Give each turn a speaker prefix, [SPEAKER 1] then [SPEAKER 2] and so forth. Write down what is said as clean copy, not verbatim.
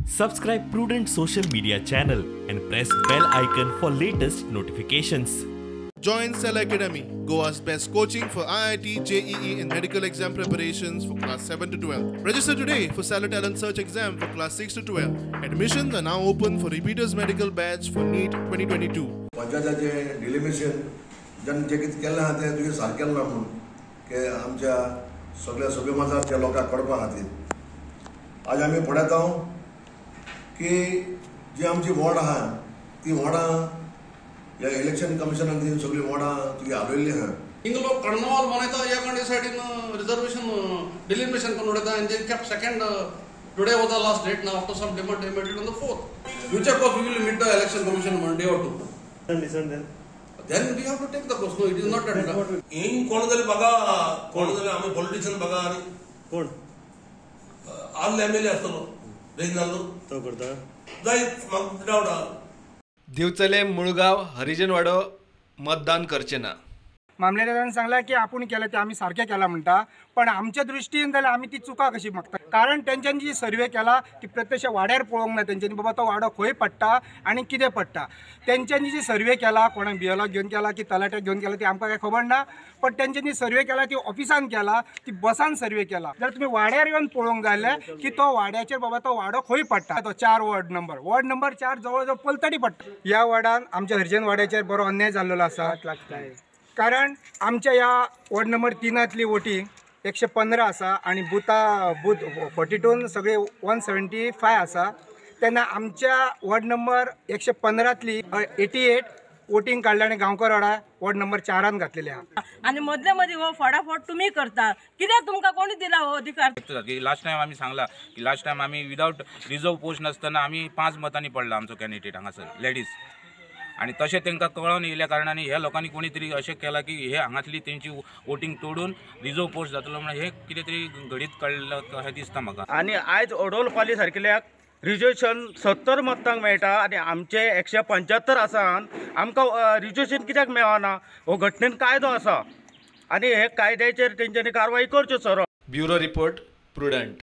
[SPEAKER 1] Subscribe Prudent social media channel and press bell icon for latest notifications.
[SPEAKER 2] Join Cell Academy, Goa's best coaching for IIT, JEE and medical exam preparations for class 7 to 12. Register today for Cell Talent Search exam for class 6 to 12. Admissions are now open for repeaters medical batch for NEET 2022.
[SPEAKER 3] पंचायताचे डिलिमिशन ज्यांनी जे कितें केल्लें आहा तें तुवें सारकें ना म्हणून की आमच्या सगळ्या सभेमाजारच्या लोकांक कळपा खातीर आज आमी पळयत आहों की जी आमची वॉर्ड आहा ती वॉर्डां ह्या इलेक्शन कमिशनान ती सगळीं वॉर्डां तुवें हालयल्लीं आहा.
[SPEAKER 4] हिंगा लोक कार्नावाल मनयता एकांडे सायडीन रिजर्वेशन डिलिमिनेशन करून उडयता आनी they kept second today was the last date now after some demand they made it on the 4th future course we will meet the election commission one day or two then we have to take the course. No, it is not that.
[SPEAKER 5] in कोण जाले बघा कोण जाले आम्ही politician बघा आणि
[SPEAKER 6] कोण
[SPEAKER 5] आदले एमएलए असतो रेंजालो
[SPEAKER 6] तो करता
[SPEAKER 5] जायत मग डावडा
[SPEAKER 7] दिवचले मुळगाव हरिजनवाडो मतदान करचे ना.
[SPEAKER 8] मामलेदारान सांगला की आपण केलं ते आम्ही सारखे केला म्हणता पण आमच्या दृष्टीन जाल्यार आम्ही ती चुका कशी मागता कारण तेंच्यांनी जी सर्वे केला ती प्रत्यक्ष वाड्यार पळोवंक ना तेंच्यांनी बाबा तो वाडो खंय पडटा आणि कितें पडटा. तेंच्यांनी जी सर्वे केला कोणाक बियोला घेवन केला की तलाट्याक घेवन केला ती आमकां काय खबर ना पण तेंच्यांनी सर्वे केला ती ऑफिसान केला ती बसान सर्वे केला जाल्यार तुम्ही वाड्यार येवन पळोवंक जाय की तो वाड्याचेर बाबा तो वाडो खंय पडटा. तो 4 वॉर्ड नंबर 4 जवळ जवळ पलतडी पडटा. ह्या वार्डान आमच्या हरिजन वाड्याचेर बरो अन्याय जाल्लो आसा कारण आमच्या या वॉर्ड नंबर 3 वोटींग 115 आसा आणि बूथ 42 सगळे 175 आसा तेन्ना आमच्या वॉर्ड नंबर 115 88 वोटींग काडले आणि गांवकर वाडा वॉर्ड नंबर 4 घातलेले आहा.
[SPEAKER 9] आणि मधले मध्ये हो फटाफट तुम्ही करता कित्याक तुमका कोणी दिला हो अधिकार.
[SPEAKER 10] लास्ट टाइम आम्ही सांगला की लास्ट टाइम आम्ही विदाउट रिजर्व पोस्ट नसताना आम्ही 5 मतांनी पडला आमचो कॅन्डिडेट हांगासर लेडीज आणि तशें तांकां कळोन येयल्या कारणान ह्या लोकांनी कोणी तरी अशें केलां की हे हांगातली तेंची वोटींग तोडून रिजर्व पोस्ट जातलो म्हणून हे कितें तरी घडीत कळ्ळें अशें दिसता म्हाका.
[SPEAKER 6] आणि आयज ओडोलपाली सारकेल्याक रिजर्वेशन 70 मतांक मेळटा आणि आमचे 175 आसान आमकां रिजर्वेशन कित्याक मेळना. हो घटनेन कायदो आसा आणि हे कायद्याचेर तेंच्यांनी कारवाई करच्यो सर.
[SPEAKER 7] Bureau report prudent.